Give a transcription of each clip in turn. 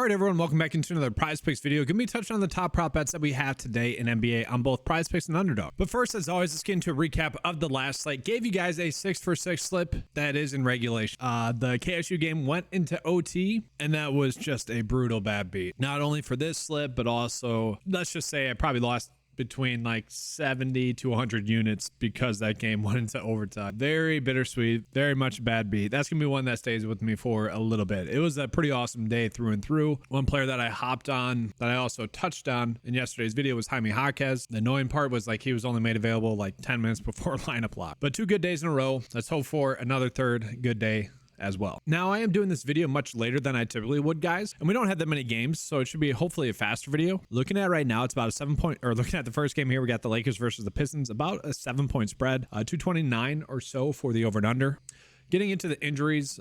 All right, everyone, welcome back into another Prize Picks video. Gonna be touching on the top prop bets that we have today in NBA on both Prize Picks and Underdog. But first, as always, let's get into a recap of the last slate. Gave you guys a 6-for-6 slip that is in regulation. The KSU game went into OT, and that was just a brutal bad beat. Not only for this slip, but also, let's just say I probably lost between like 70 to 100 units because that game went into overtime. Very bittersweet, very much a bad beat. That's gonna be one that stays with me for a little bit. It was a pretty awesome day through and through. One player that I hopped on that I also touched on in yesterday's video was Jaime Jaquez. The annoying part was like he was only made available like 10 minutes before lineup lock. But 2 good days in a row. Let's hope for another third good day as well. Now I am doing this video much later than I typically would, guys, and we don't have that many games, so it should be hopefully a faster video. Looking at right now, it's about a 7-point, or looking at the first game here, we got the Lakers versus the Pistons, about a 7-point spread, 229 or so for the over and under. Getting into the injuries,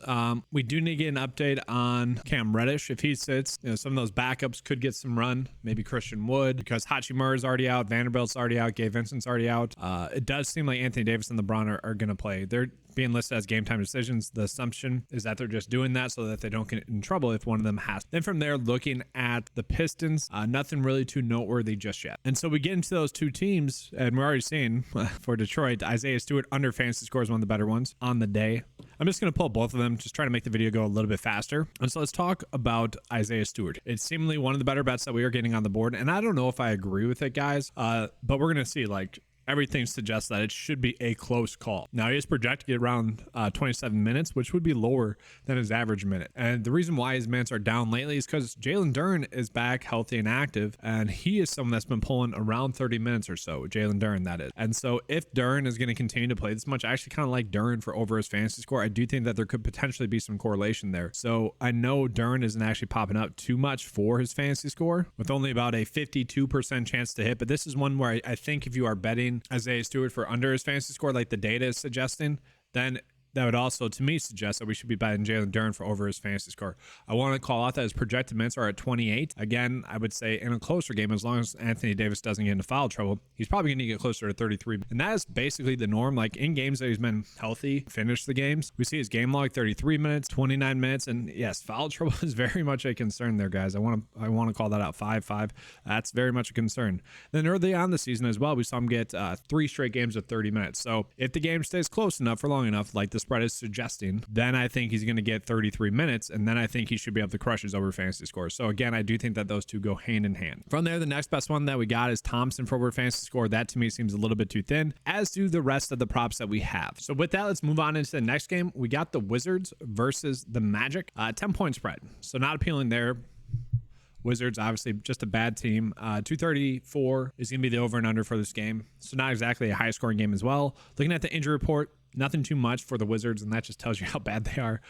we do need to get an update on Cam Reddish. If he sits, some of those backups could get some run. Maybe Christian Wood, because Hachimura's already out, Vanderbilt's already out, Gabe Vincent's already out. It does seem like Anthony Davis and LeBron are going to play. They're being listed as game time decisions. The assumption is that they're just doing that so that they don't get in trouble if one of them has. Then from there, looking at the Pistons, nothing really too noteworthy just yet. And so we get into those two teams, and we're already seeing for Detroit, Isaiah Stewart under fantasy score is one of the better ones on the day. I'm just going to pull both of them, just trying to make the video go a little bit faster. And so let's talk about Isaiah Stewart. It's seemingly one of the better bets that we are getting on the board. And I don't know if I agree with it, guys, but we're going to see, like, everything suggests that it should be a close call. Now, he is projected around 27 minutes, which would be lower than his average minute. And the reason why his minutes are down lately is because Jalen Duren is back healthy and active, and he is someone that's been pulling around 30 minutes or so. Jalen Duren, that is. And so if Duren is going to continue to play this much, I actually kind of like Duren for over his fantasy score. I do think that there could potentially be some correlation there. So I know Duren isn't actually popping up too much for his fantasy score, with only about a 52% chance to hit. But this is one where I think if you are betting Isaiah Stewart for under his fantasy score, like the data is suggesting, then that would also, to me, suggest that we should be betting Jalen Duren for over his fantasy score. I want to call out that his projected minutes are at 28. Again, I would say in a closer game, as long as Anthony Davis doesn't get into foul trouble, he's probably going to get closer to 33. And that is basically the norm. Like in games that he's been healthy, finished the games, we see his game log 33 minutes, 29 minutes. And yes, foul trouble is very much a concern there, guys. I want to call that out. 5-5. That's very much a concern. Then early on the season as well, we saw him get 3 straight games of 30 minutes. So if the game stays close enough for long enough, like the spread is suggesting, then I think he's going to get 33 minutes, and then I think he should be able to crush his over fantasy score. So again, I do think that those two go hand in hand. From there, the next best one that we got is Thompson for over fantasy score. That to me seems a little bit too thin, as do the rest of the props that we have. So with that, let's move on into the next game. We got the Wizards versus the Magic, 10-point spread. So not appealing there. Wizards, obviously just a bad team. 234 is going to be the over and under for this game. So not exactly a high scoring game as well. Looking at the injury report, nothing too much for the Wizards, and that just tells you how bad they are.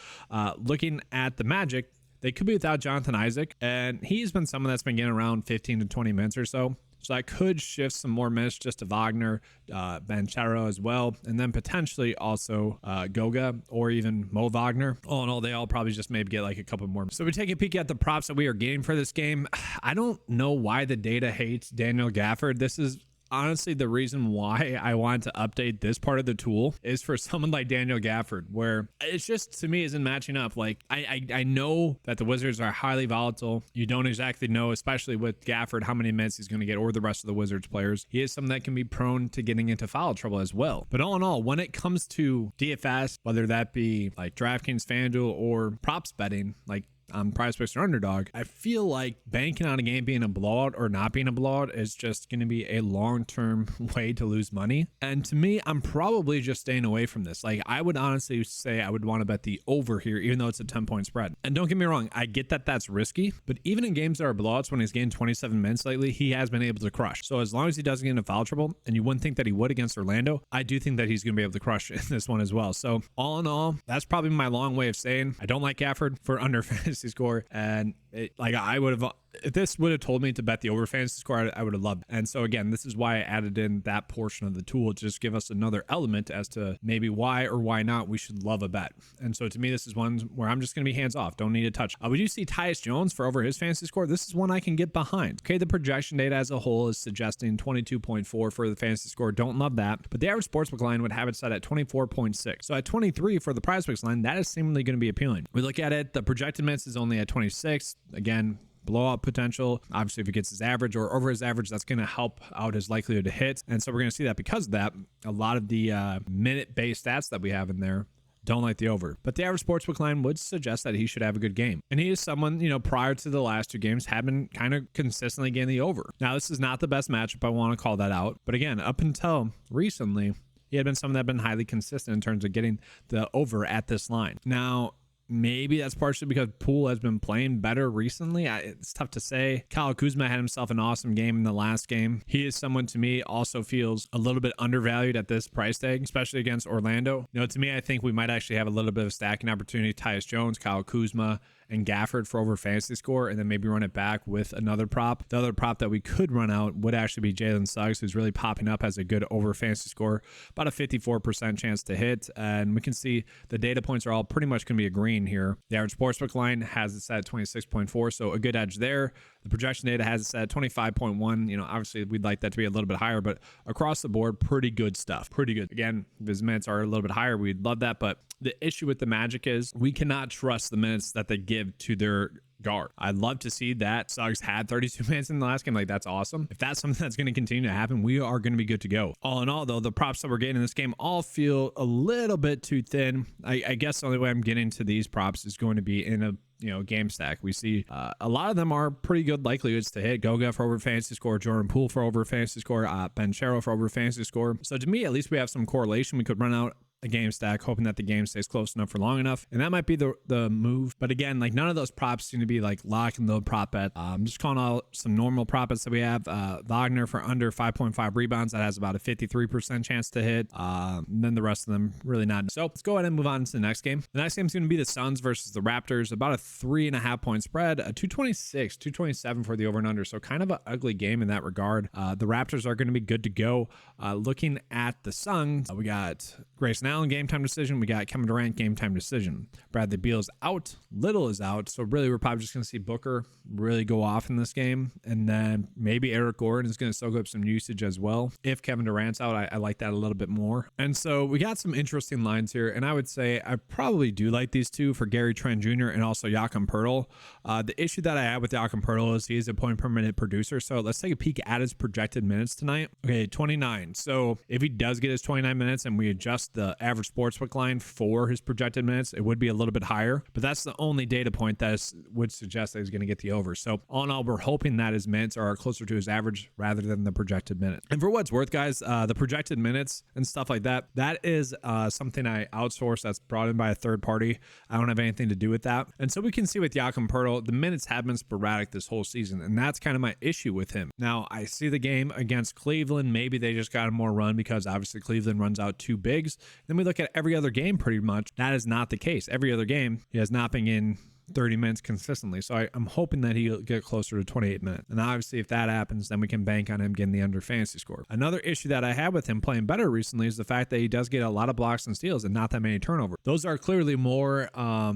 Looking at the Magic, they could be without Jonathan Isaac, and he's been someone that's been getting around 15 to 20 minutes or so. So that could shift some more minutes just to Wagner, Banchero as well, and then potentially also Goga or even Mo Wagner. All in all, they all probably just maybe get like a couple more. So we take a peek at the props that we are getting for this game. I don't know why the data hates Daniel Gafford. This is honestly the reason why I wanted to update this part of the tool is for someone like Daniel Gafford, where it's just, to me, isn't matching up. Like I know that the Wizards are highly volatile. You don't exactly know, especially with Gafford, how many minutes he's going to get, or the rest of the Wizards players. He is someone that can be prone to getting into foul trouble as well. But all in all, when it comes to DFS, whether that be like DraftKings, FanDuel, or props betting, like on PrizePicks or Underdog, I feel like banking on a game being a blowout or not being a blowout is just going to be a long-term way to lose money. And to me, I'm probably just staying away from this. Like, I would honestly say I would want to bet the over here, even though it's a 10-point spread. And don't get me wrong, I get that that's risky, but even in games that are blowouts, when he's getting 27 minutes lately, he has been able to crush. So as long as he doesn't get into foul trouble, and you wouldn't think that he would against Orlando, I do think that he's going to be able to crush in this one as well. So all in all, that's probably my long way of saying I don't like Gafford for under fantasy score. And like I would have, if this would have told me to bet the over fantasy score, I would have loved it. And so again, this is why I added in that portion of the tool to just give us another element as to maybe why or why not we should love a bet. And so to me, this is one where I'm just going to be hands off. Don't need to touch. We do see Tyus Jones for over his fantasy score. This is one I can get behind. Okay, the projection data as a whole is suggesting 22.4 for the fantasy score. Don't love that. But the average sportsbook line would have it set at 24.6. So at 23 for the PrizePicks line, that is seemingly going to be appealing. We look at it, the projected minutes is only at 26. Again, blowout potential. Obviously, if he gets his average or over his average, that's going to help out his likelihood to hit. And so we're going to see that because of that, a lot of the minute-based stats that we have in there don't like the over. But the average sportsbook line would suggest that he should have a good game. And he is someone, prior to the last two games, have been kind of consistently getting the over. Now, this is not the best matchup. I want to call that out. But again, up until recently, he had been someone that had been highly consistent in terms of getting the over at this line. Now, maybe that's partially because Poole has been playing better recently. It's tough to say. Kyle Kuzma had himself an awesome game in the last game. He is someone, to me, also feels a little bit undervalued at this price tag, especially against Orlando. To me, I think we might actually have a little bit of stacking opportunity. Tyus Jones, Kyle Kuzma, and Gafford for over fantasy score, and then maybe run it back with another prop. The other prop that we could run out would actually be Jalen Suggs, who's really popping up as a good over fantasy score, about a 54% chance to hit. And we can see the data points are all pretty much going to be agreeing here. The average sportsbook line has it set at 26.4, so a good edge there. The projection data has it set at 25.1. Obviously we'd like that to be a little bit higher, but across the board, pretty good stuff. Pretty good. Again, if his minutes are a little bit higher, we'd love that. But the issue with the Magic is we cannot trust the minutes that they give to their guard. I'd love to see that Suggs had 32 minutes in the last game. Like, that's awesome. If that's something that's going to continue to happen, we are going to be good to go. All in all, though, the props that we're getting in this game all feel a little bit too thin. I guess the only way I'm getting to these props is going to be in a game stack. We see a lot of them are pretty good likelihoods to hit. Goga for over fantasy score, Jordan Poole for over fantasy score, Ben Sherrill for over fantasy score. So to me, at least we have some correlation. We could run out a game stack, hoping that the game stays close enough for long enough, and that might be the move. But again, like, none of those props seem to be like lock and load prop bet. I'm just calling out some normal prop bets that we have. Wagner for under 5.5 rebounds, that has about a 53% chance to hit. And then the rest of them really not. So let's go ahead and move on to the next game. The next game is going to be the Suns versus the Raptors. About a 3.5 point spread, a 226, 227 for the over and under. So kind of an ugly game in that regard. The Raptors are going to be good to go. Looking at the Suns, we got Grayson Allen game time decision. We got Kevin Durant game time decision. Bradley Beal's out. Little is out. So really, we're probably just going to see Booker really go off in this game. And then maybe Eric Gordon is going to soak up some usage as well. If Kevin Durant's out, I like that a little bit more. And so we got some interesting lines here. And I would say I probably do like these two for Gary Trent Jr. and also Jakob Poeltl. The issue that I have with Jakob Poeltl is he's a point per minute producer. So let's take a peek at his projected minutes tonight. Okay, 29. So if he does get his 29 minutes and we adjust the average sportsbook line for his projected minutes, it would be a little bit higher, but that's the only data point that would suggest that he's going to get the over. So all in all, we're hoping that his minutes are closer to his average rather than the projected minutes. And for what's worth, guys, the projected minutes and stuff like that is something I outsource that's brought in by a third party. I don't have anything to do with that. And so we can see with Jakob Poeltl, the minutes have been sporadic this whole season, and that's kind of my issue with him. Now, I see the game against Cleveland. Maybe they just got a more run because obviously Cleveland runs out two bigs. Then we look at every other game pretty much. That is not the case. Every other game, he has not been in 30 minutes consistently. So I'm hoping that he'll get closer to 28 minutes. And obviously, if that happens, then we can bank on him getting the under fantasy score. Another issue that I had with him playing better recently is the fact that he does get a lot of blocks and steals and not that many turnovers. Those are clearly more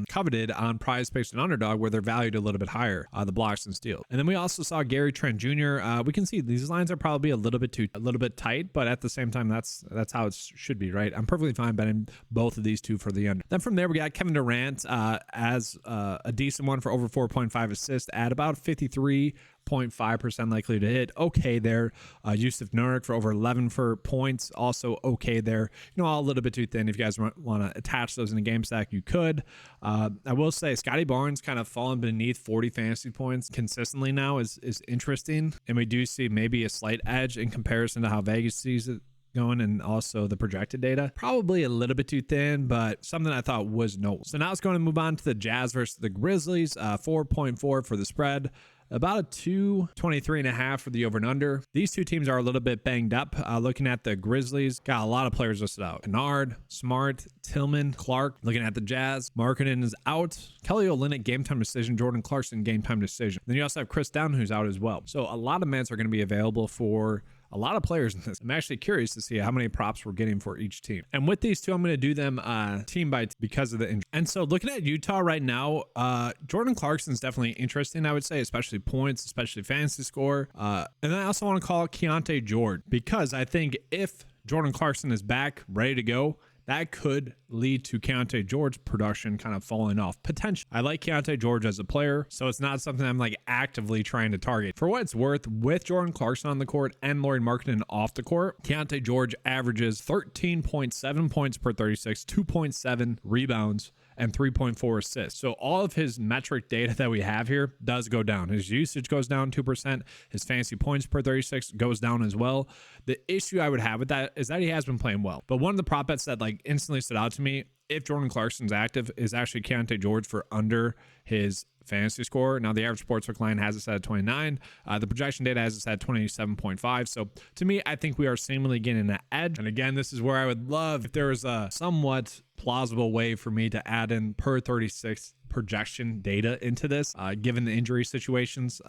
coveted on PrizePicks and Underdog, where they're valued a little bit higher, the blocks and steals. And then we also saw Gary Trent Jr. We can see these lines are probably a little bit tight, but at the same time, that's how it should be, right? I'm perfectly fine betting both of these two for the under. Then from there, we got Kevin Durant as a decent one for over 4.5 assists at about 53.5% likely to hit. Okay there. Yusuf Nurkic for over 11 for points. Also okay there. All a little bit too thin. If you guys want to attach those in a game stack, you could. I will say Scotty Barnes kind of fallen beneath 40 fantasy points consistently now is interesting. And we do see maybe a slight edge in comparison to how Vegas sees it going, and also the projected data. Probably a little bit too thin, but something I thought was notable. So now it's going to move on to the Jazz versus the Grizzlies. 4.4 for the spread. about a 223.5 for the over and under. These two teams are a little bit banged up. Looking at the Grizzlies, got a lot of players listed out. Kennard, Smart, Tillman, Clark. Looking at the Jazz, Markkanen is out. Kelly Olynyk, game time decision. Jordan Clarkson, game time decision. Then you also have Chris Dunn, who's out as well. So a lot of minutes are going to be available for a lot of players in this. I'm actually curious to see how many props we're getting for each team. And with these two, I'm going to do them team by team because of the injury. And so looking at Utah right now, Jordan Clarkson's definitely interesting, I would say, especially points, especially fantasy score. And then I also want to call Keontae George because I think if Jordan Clarkson is back, ready to go, that could lead to Keontae George production kind of falling off. Potentially. I like Keontae George as a player, so it's not something I'm like actively trying to target. For what it's worth, with Jordan Clarkson on the court and Lauri Markkanen off the court, Keontae George averages 13.7 points per 36, 2.7 rebounds, and 3.4 assists. So all of his metric data that we have here does go down. His usage goes down 2%. His fantasy points per 36 goes down as well. The issue I would have with that is that he has been playing well. But one of the prop bets that like instantly stood out to me, if Jordan Clarkson's active, is actually Keontae George for under his fantasy score. Now the average sportsbook line has it set at 29. The projection data has it set at 27.5. So to me, I think we are seemingly getting an edge. And again, this is where I would love if there was a somewhat plausible way for me to add in per 36 projection data into this, given the injury situations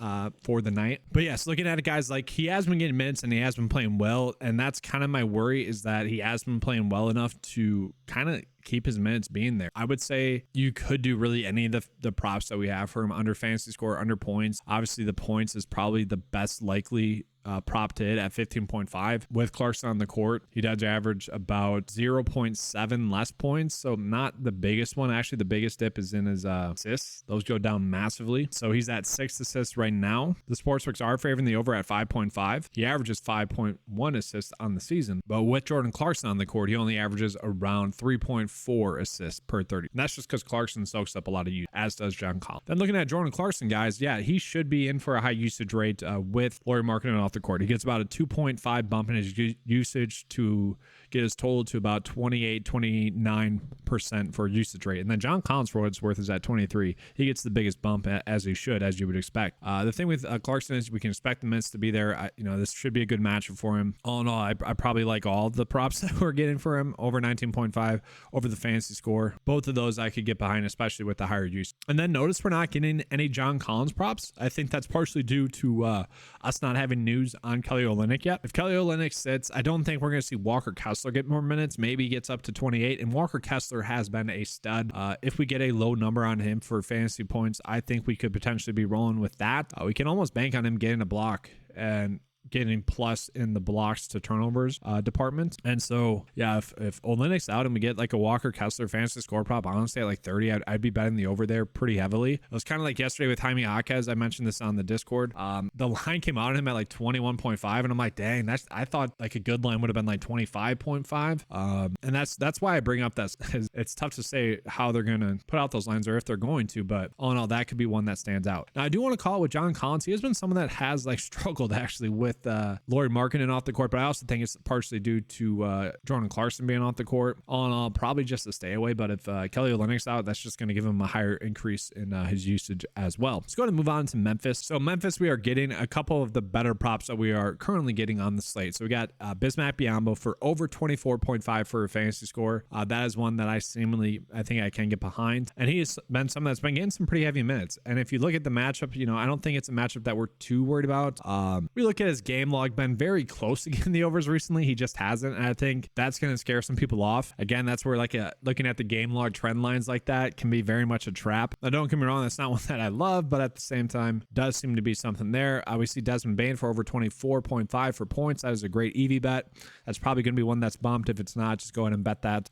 for the night. But yes, looking at it, guys, like he has been getting minutes and he has been playing well. And that's kind of my worry, is that he has been playing well enough to kind of keep his minutes being there. I would say you could do really any of the props that we have for him, under fantasy score, under points. Obviously the points is probably the best likely prop to hit at 15.5. With Clarkson on the court, he does average about 0.7 less points, so not the biggest one. Actually, the biggest dip is in his assists. Those go down massively. So he's at 6 assists right now. The sportsbooks are favoring the over at 5.5. He averages 5.1 assists on the season, but with Jordan Clarkson on the court, he only averages around 3.4 assists per 30. And that's just because Clarkson soaks up a lot of use, as does John Collins. Then looking at Jordan Clarkson, guys, yeah, he should be in for a high usage rate with Lauri Markkanen off the court. He gets about a 2.5 bump in his usage to get his total to about 29% for usage rate. And then John Collins, for what it's worth, is at 23. He gets the biggest bump, as he should, as you would expect. The thing with Clarkson is we can expect the minutes to be there. This should be a good matchup for him. All in all, I probably like all the props that we're getting for him, over 19.5, over the fantasy score. Both of those I could get behind, especially with the higher use. And then notice we're not getting any John Collins props. I think that's partially due to us not having news on Kelly Olynyk yet. If Kelly Olynyk sits, I don't think we're going to see Walker Kessler get more minutes. Maybe he gets up to 28, and Walker Kessler has been a stud. If we get a low number on him for fantasy points, I think we could potentially be rolling with that. We can almost bank on him getting a block and getting plus in the blocks to turnovers department. And so yeah, if Olynyk's out and we get like a Walker Kessler fantasy score prop, honestly at like 30, I'd be betting the over there pretty heavily. It was kind of like yesterday with Jaime Jaquez. I mentioned this on the Discord. The line came out on him at like 21.5, and I'm like, dang, I thought like a good line would have been like 25.5. And that's why I bring up that it's tough to say how they're gonna put out those lines or if they're going to, but all in all, that could be one that stands out. Now I do want to call it with John Collins. He has been someone that has like struggled actually with Lauri Markkanen off the court, but I also think it's partially due to Jordan Clarkson being off the court. All in all, probably just a stay away, but if Kelly Olynyk's out, that's just going to give him a higher increase in his usage as well. Let's go ahead and move on to Memphis. So Memphis, we are getting a couple of the better props that we are currently getting on the slate. So we got Bismack Biyombo for over 24.5 for a fantasy score. That is one that I think I can get behind, and he has been someone that's been getting some pretty heavy minutes. And if you look at the matchup, I don't think it's a matchup that we're too worried about. We look at his game log, been very close to getting the overs recently. He just hasn't, and I think that's going to scare some people off. Again, that's where looking at the game log trend lines like that can be very much a trap. Now don't get me wrong, that's not one that I love, but at the same time does seem to be something there. We see Desmond Bane for over 24.5 for points. That is a great EV bet. That's probably going to be one that's bumped. If it's not, just go ahead and bet that.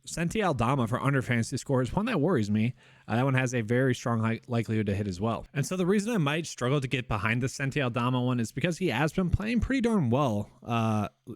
Senti Aldama for under fantasy score is one that worries me. That one has a very strong likelihood to hit as well. And so the reason I might struggle to get behind the Senti Aldama one is because he has been playing pretty darn well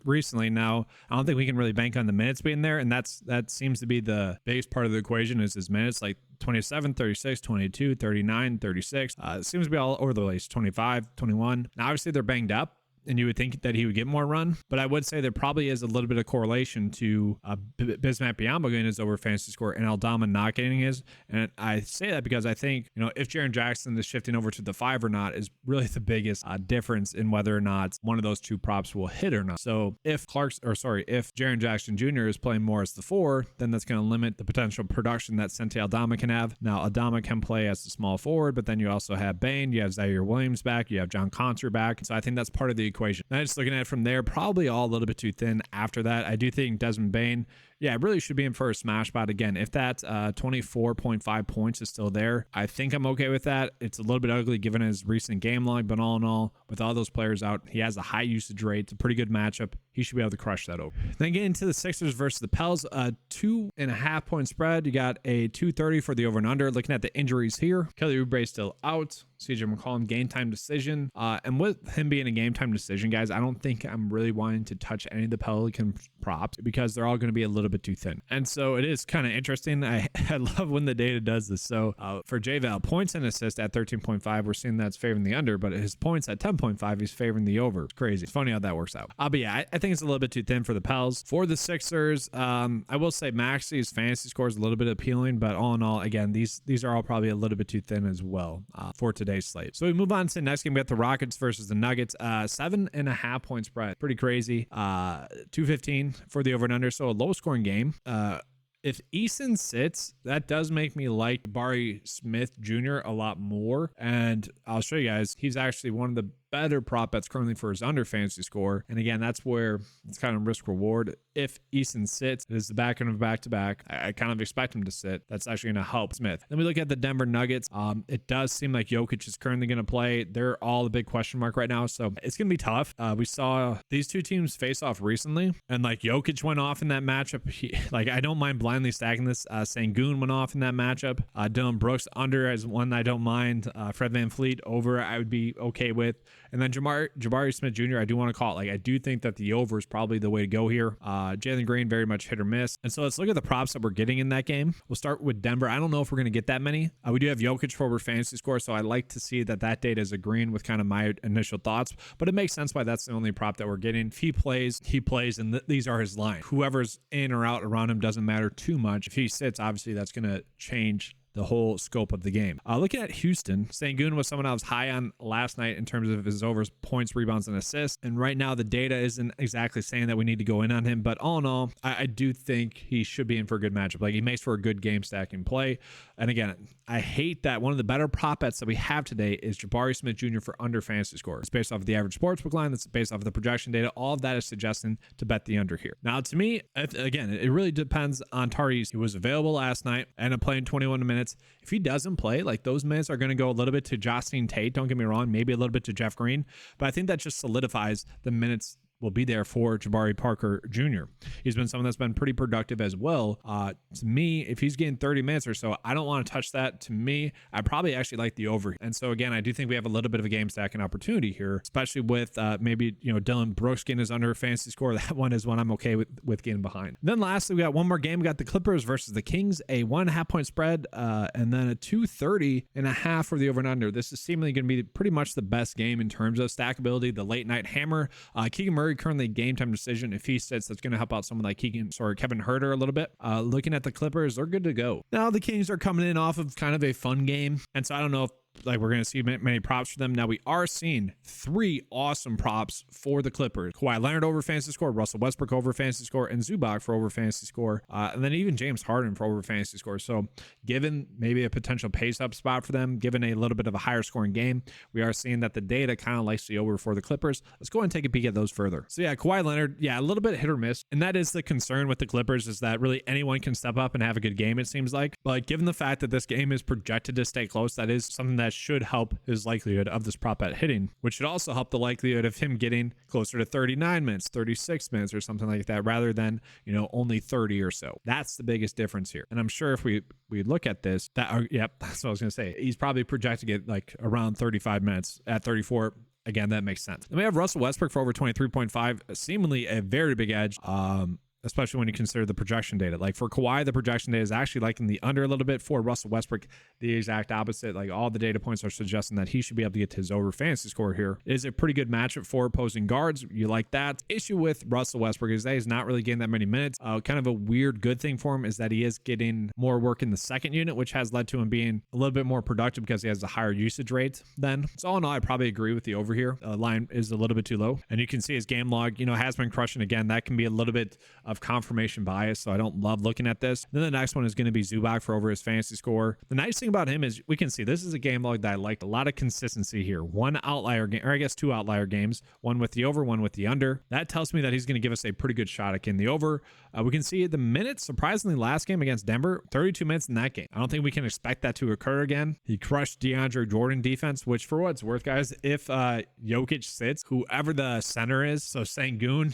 recently. Now, I don't think we can really bank on the minutes being there, and that seems to be the biggest part of the equation is his minutes, like 27, 36, 22, 39, 36. It seems to be all over the place, 25, 21. Now, obviously, they're banged up. and you would think that he would get more run. But I would say there probably is a little bit of correlation to Bismack Biyombo getting his over fantasy score and Aldama not getting his. And I say that because I think, if Jaren Jackson is shifting over to the 5 or not is really the biggest difference in whether or not one of those two props will hit or not. So if Jaren Jackson Jr. is playing more as the 4, then that's going to limit the potential production that Sente Aldama can have. Now, Aldama can play as a small forward, but then you also have Bane, you have Zaire Williams back, you have John Concert back. So I think that's part of the equation. Now, just looking at it from there, probably all a little bit too thin after that. I do think Desmond Bane, really should be in for a smash spot. Again, if that 24.5 points is still there, I think I'm okay with that. It's a little bit ugly given his recent game log, but all in all, with all those players out, he has a high usage rate. It's a pretty good matchup. He should be able to crush that over. Then getting to the Sixers versus the Pels, 2.5 point spread. You got a 230 for the over and under. Looking at the injuries here, Kelly Oubre still out. CJ McCollum, game time decision. And with him being a game time decision, guys, I don't think I'm really wanting to touch any of the Pelican props because they're all going to be a little bit too thin. And so it is kind of interesting. I love when the data does this. So for JVal, points and assists at 13.5, we're seeing that's favoring the under, but his points at 10.5, he's favoring the over. It's crazy. It's funny how that works out. But yeah, I think it's a little bit too thin for the Pels. For the Sixers, I will say Maxi's fantasy score is a little bit appealing, but all in all, again, these are all probably a little bit too thin as well for today's slate. So we move on to the next game. We got the Rockets versus the Nuggets. 7.5 point spread. Pretty crazy. 215 for the over and under. So a low scoring game. If Eason sits, that does make me like Jabari Smith Jr. a lot more. And I'll show you guys, he's actually one of the better prop bets currently for his under fantasy score. And again, that's where it's kind of risk reward. If Eason sits, it is the back end of back-to-back. I kind of expect him to sit. That's actually going to help Smith. Then we look at the Denver Nuggets. It does seem like Jokic is currently going to play. They're all a big question mark right now, so it's going to be tough. We saw these two teams face off recently, and like Jokic went off in that matchup. I don't mind blindly stacking this. Sengun went off in that matchup. Dylan Brooks under as one I don't mind. Fred VanVleet over I would be okay with. And then Jabari Smith Jr., I do want to call it. I do think that the over is probably the way to go here. Jalen Green, very much hit or miss. And so let's look at the props that we're getting in that game. We'll start with Denver. I don't know if we're going to get that many. We do have Jokic for over fantasy score, so I like to see that data is agreeing with kind of my initial thoughts. But it makes sense why that's the only prop that we're getting. If he plays, and these are his lines. Whoever's in or out around him doesn't matter too much. If he sits, obviously that's going to change the whole scope of the game. Looking at Houston, Sengun was someone I was high on last night in terms of his overs, points, rebounds, and assists. And right now the data isn't exactly saying that we need to go in on him. But all in all, I do think he should be in for a good matchup. Like, he makes for a good game stacking play. And again, I hate that one of the better prop bets that we have today is Jabari Smith Jr. for under fantasy score. It's based off of the average sportsbook line. That's based off of the projection data. All of that is suggesting to bet the under here. Now, to me, again, it really depends on Tyrese. He was available last night and playing 21 minutes. If he doesn't play, like, those minutes are going to go a little bit to Jocelyn Tate. Don't get me wrong, maybe a little bit to Jeff Green, but I think that just solidifies the minutes will be there for Jabari Parker Jr. He's been someone that's been pretty productive as well. To me, if he's getting 30 minutes or so, I don't want to touch that. To me, I probably actually like the over. And so again, I do think we have a little bit of a game stacking opportunity here, especially with maybe Dylan Brooks getting his under fantasy score. That one is one I'm okay with getting behind. Then lastly, we got one more game. We got the Clippers versus the Kings, a 1.5 point spread, and then a 230.5 for the over and under. This is seemingly going to be pretty much the best game in terms of stackability, the late night hammer. Keegan Murray currently game time decision. If he sits, that's going to help out someone like Kevin Huerter a little bit. Looking at the Clippers, they're good to go. Now the Kings are coming in off of kind of a fun game, and so I don't know if we're going to see many props for them. Now we are seeing 3 awesome props for the Clippers. Kawhi Leonard over fantasy score, Russell Westbrook over fantasy score, and Zubac for over fantasy score, and then even James Harden for over fantasy score. So given maybe a potential pace up spot for them, given a little bit of a higher scoring game, we are seeing that the data kind of likes the over for the Clippers. Let's go and take a peek at those further. So yeah, Kawhi Leonard, a little bit hit or miss, and that is the concern with the Clippers, is that really anyone can step up and have a good game, it seems like. But given the fact that this game is projected to stay close, that is something that should help his likelihood of this prop bet hitting, which should also help the likelihood of him getting closer to 39 minutes, 36 minutes or something like that, rather than, only 30 or so. That's the biggest difference here. And I'm sure if we look at this, that's what I was going to say. He's probably projected to get like around 35 minutes at 34. Again, that makes sense. Then we have Russell Westbrook for over 23.5, seemingly a very big edge. especially when you consider the projection data. Like for Kawhi, the projection data is actually liking the under a little bit. For Russell Westbrook, the exact opposite. Like all the data points are suggesting that he should be able to get to his over fantasy score here. It is a pretty good matchup for opposing guards. You like that. Issue with Russell Westbrook is that he's not really getting that many minutes. Kind of a weird good thing for him is that he is getting more work in the second unit, which has led to him being a little bit more productive because he has a higher usage rate then. So all in all, I probably agree with the over here. Line is a little bit too low. And you can see his game log, has been crushing again. That can be a little bit of confirmation bias. So I don't love looking at this. Then the next one is going to be Zubac for over his fantasy score. The nice thing about him is we can see this is a game log that I liked. A lot of consistency here. One outlier game, or I guess two outlier games, one with the over, one with the under. That tells me that he's going to give us a pretty good shot at getting the over. We can see the minutes, surprisingly, last game against Denver, 32 minutes in that game. I don't think we can expect that to occur again. He crushed DeAndre Jordan defense, which for what it's worth, guys, if Jokic sits, whoever the center is, so Sengun,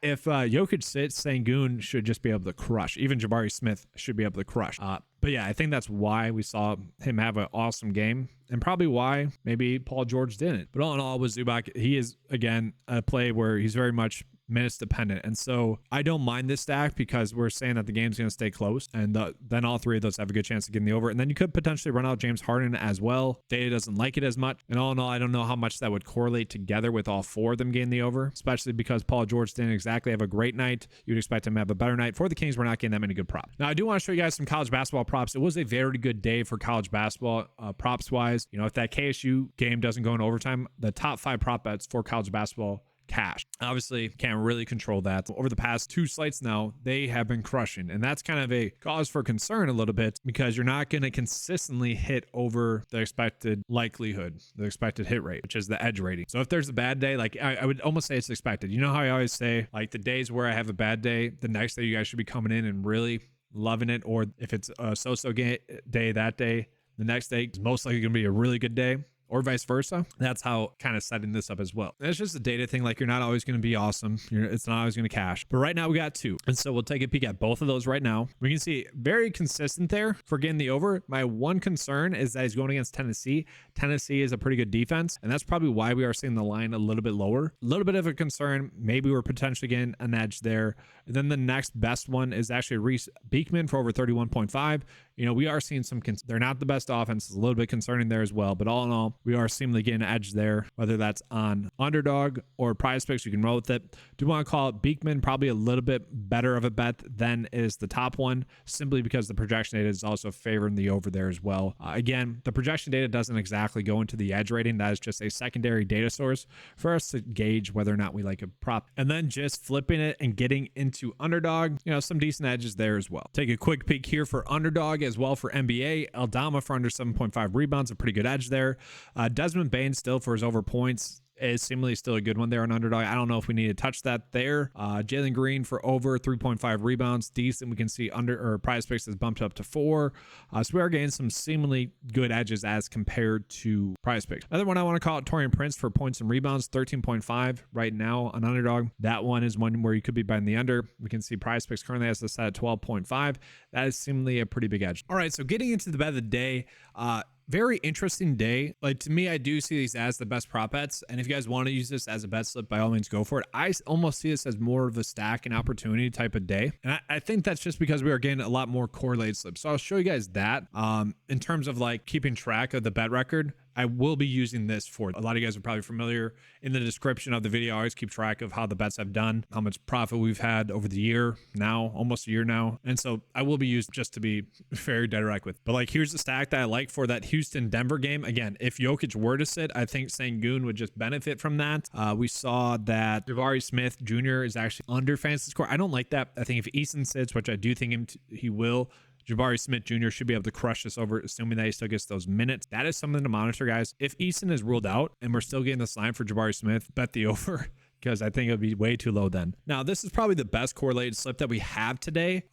if Jokic sits, Sengun should just be able to crush. Even Jabari Smith should be able to crush. But yeah, I think that's why we saw him have an awesome game, and probably why maybe Paul George didn't. But all in all, with Zubac, he is, again, a play where he's very much minutes dependent. And so I don't mind this stack because we're saying that the game's going to stay close, and then all three of those have a good chance of getting the over. And then you could potentially run out James Harden as well. Data doesn't like it as much. And all in all, I don't know how much that would correlate together with all four of them getting the over, especially because Paul George didn't exactly have a great night. You'd expect him to have a better night. For the Kings, we're not getting that many good props. Now, I do want to show you guys some college basketball props. It was a very good day for college basketball props wise. If that KSU game doesn't go in overtime, the top 5 prop bets for college basketball cash. Obviously, can't really control that. Over the past 2 slates now, they have been crushing, and that's kind of a cause for concern a little bit because you're not going to consistently hit over the expected likelihood, the expected hit rate, which is the edge rating. So if there's a bad day, like I would almost say it's expected. You know how I always say, like the days where I have a bad day, the next day you guys should be coming in and really loving it, or if it's a so-so day that day, the next day is most likely going to be a really good day. Or vice versa. That's how kind of setting this up as well. And it's just a data thing. Like you're not always going to be awesome. It's not always going to cash. But right now we got 2. And so we'll take a peek at both of those right now. We can see very consistent there for getting the over. My one concern is that he's going against Tennessee. Tennessee is a pretty good defense. And that's probably why we are seeing the line a little bit lower. A little bit of a concern. Maybe we're potentially getting an edge there. And then the next best one is actually Reese Beekman for over 31.5. We are seeing some, they're not the best offense. It's a little bit concerning there as well. But all in all, we are seemingly getting an edge there, whether that's on Underdog or PrizePicks. You can roll with it. Do want to call it Beekman probably a little bit better of a bet than is the top one, simply because the projection data is also favoring the over there as well. Again, the projection data doesn't exactly go into the edge rating. That is just a secondary data source for us to gauge whether or not we like a prop. And then just flipping it and getting into Underdog, some decent edges there as well. Take a quick peek here for Underdog as well for NBA. Aldama for under 7.5 rebounds, a pretty good edge there. Desmond Bane still for his over points is seemingly still a good one there on Underdog. I don't know if we need to touch that there. Jalen Green for over 3.5 rebounds, decent. We can see PrizePicks has bumped up to 4. So we are getting some seemingly good edges as compared to PrizePicks. Another one I want to call it Taurean Prince for points and rebounds, 13.5 right now on Underdog. That one is one where you could be buying the under. We can see PrizePicks currently has this set at 12.5. That is seemingly a pretty big edge. All right, so getting into the bet of the day, very interesting day. Like to me, I do see these as the best prop bets. And if you guys want to use this as a bet slip, by all means, go for it. I almost see this as more of a stack and opportunity type of day. And I think that's just because we are getting a lot more correlated slips. So I'll show you guys that in terms of like keeping track of the bet record. I will be using this for a lot of you guys are probably familiar. In the description of the video, I always keep track of how the bets have done, how much profit we've had over the year now, almost a year now. And so I will be used just to be very direct with. But like, here's the stack that I like for that Houston-Denver game. Again, if Jokic were to sit, I think Sengun would just benefit from that. We saw that Jabari Smith Jr. is actually under fantasy score. I don't like that. I think if Eason sits, which I do think he will, Jabari Smith Jr. should be able to crush this over, assuming that he still gets those minutes. That is something to monitor, guys. If Eason is ruled out and we're still getting this line for Jabari Smith, bet the over. Because I think it would be way too low then. Now, this is probably the best correlated slip that we have today.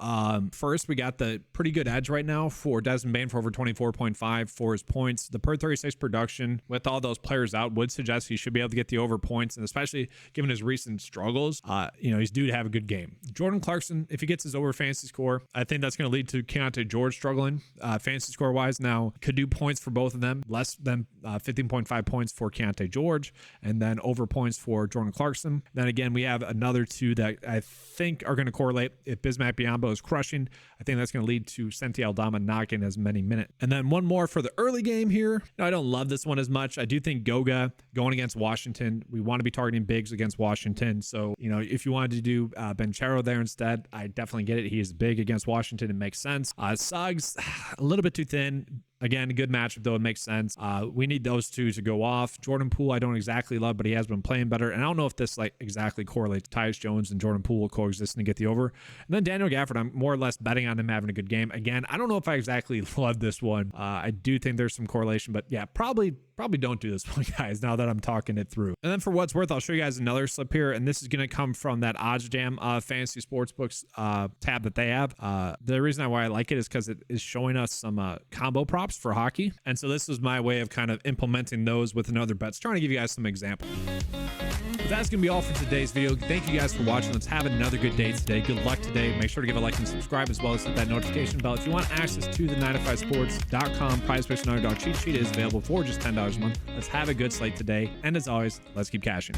First, we got the pretty good edge right now for Desmond Bane for over 24.5 for his points. The per 36 production with all those players out would suggest he should be able to get the over points, and especially given his recent struggles, he's due to have a good game. Jordan Clarkson, if he gets his over fantasy score, I think that's going to lead to Keontae George struggling fantasy score wise. Now, could do points for both of them, less than 15.5 points for Keontae George, and then over points for Jordan Clarkson. Clarkson. Then again, we have another two that I think are going to correlate. If Bismack Biyombo is crushing, I think that's going to lead to Senti Aldama not getting as many minutes. And then one more for the early game here. Now, I don't love this one as much. I do think Goga going against Washington, we want to be targeting bigs against Washington. So, you know, if you wanted to do Banchero there instead, I definitely get it. He is big against Washington. It makes sense. Suggs, a little bit too thin. Again, a good matchup, though. It makes sense. We need those two to go off. Jordan Poole, I don't exactly love, but he has been playing better. And I don't know if this like exactly correlates. Tyus Jones and Jordan Poole will coexist and get the over. And then Daniel Gafford, I'm more or less betting on him having a good game. Again, I don't know if I exactly love this one. I do think there's some correlation, but yeah, probably don't do this one, guys, now that I'm talking it through. And then for what's worth, I'll show you guys another slip here, and this is going to come from that ODDSJAM fantasy sportsbooks tab that they have. The reason why I like it is because it is showing us some combo props for hockey, and so this was my way of kind of implementing those with another bets, trying to give you guys some examples. But that's going to be all for today's video. Thank you guys for watching. Let's have another good day today. Good luck today. Make sure to give a like and subscribe, as well as hit that notification bell. If you want access to the 9to5sports.com PrizePicks and Underdog cheat sheet, it is available for just $10 a month. Let's have a good slate today. And as always, let's keep cashing.